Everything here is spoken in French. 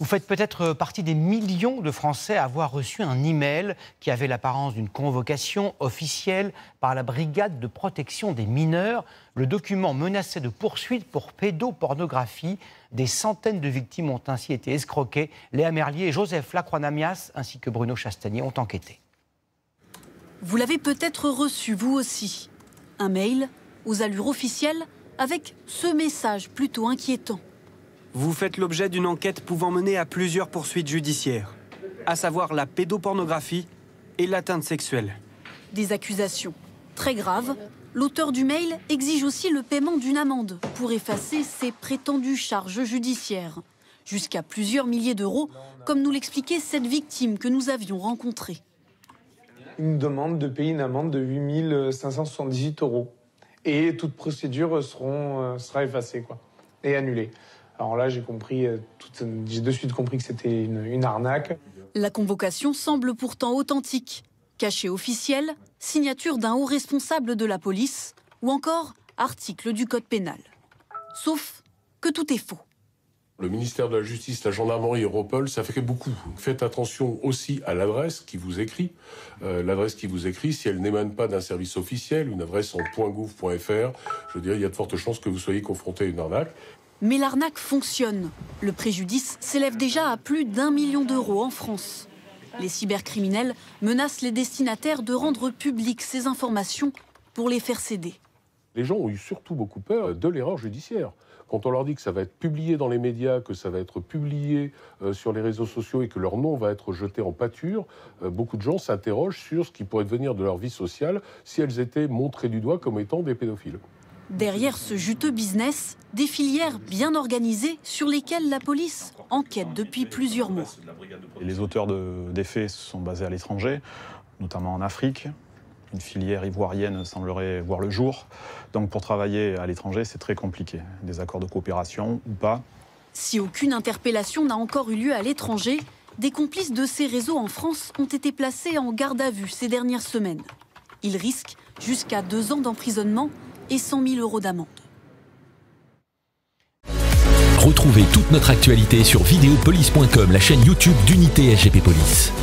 faites peut-être partie des millions de Français à avoir reçu un email qui avait l'apparence d'une convocation officielle par la Brigade de protection des mineurs. Le document menaçait de poursuites pour pédopornographie. Des centaines de victimes ont ainsi été escroquées. Léa Merlier et Joseph Lacroix-Namias ainsi que Bruno Chastanier ont enquêté. Vous l'avez peut-être reçu vous aussi. Un mail aux allures officielles avec ce message plutôt inquiétant. Vous faites l'objet d'une enquête pouvant mener à plusieurs poursuites judiciaires, à savoir la pédopornographie et l'atteinte sexuelle. Des accusations très graves. L'auteur du mail exige aussi le paiement d'une amende pour effacer ces prétendues charges judiciaires. Jusqu'à plusieurs milliers d'euros, comme nous l'expliquait cette victime que nous avions rencontrée. Il nous demande de payer une amende de 8 578 €. Et toute procédure sera effacée et annulée. Alors là, j'ai de suite compris que c'était une arnaque. La convocation semble pourtant authentique. Cachet officiel, signature d'un haut responsable de la police ou encore article du code pénal. Sauf que tout est faux. Le ministère de la Justice, la gendarmerie, Europol, ça fait beaucoup. Faites attention aussi à l'adresse qui vous écrit. L'adresse qui vous écrit, si elle n'émane pas d'un service officiel, une adresse en .gouv.fr, je veux dire, il y a de fortes chances que vous soyez confronté à une arnaque. Mais l'arnaque fonctionne. Le préjudice s'élève déjà à plus d'1 million d'euros en France. Les cybercriminels menacent les destinataires de rendre publiques ces informations pour les faire céder. Les gens ont eu surtout beaucoup peur de l'erreur judiciaire. Quand on leur dit que ça va être publié dans les médias, que ça va être publié sur les réseaux sociaux et que leur nom va être jeté en pâture, beaucoup de gens s'interrogent sur ce qui pourrait devenir de leur vie sociale si elles étaient montrées du doigt comme étant des pédophiles. Derrière ce juteux business, des filières bien organisées sur lesquelles la police enquête depuis plusieurs mois. Les auteurs des faits sont basés à l'étranger, notamment en Afrique. Une filière ivoirienne semblerait voir le jour. Donc pour travailler à l'étranger, c'est très compliqué. Des accords de coopération ou pas. Si aucune interpellation n'a encore eu lieu à l'étranger, des complices de ces réseaux en France ont été placés en garde à vue ces dernières semaines. Ils risquent jusqu'à 2 ans d'emprisonnement et 100 000 € d'amende. Retrouvez toute notre actualité sur videopolice.com, la chaîne YouTube d'Unité SGP Police.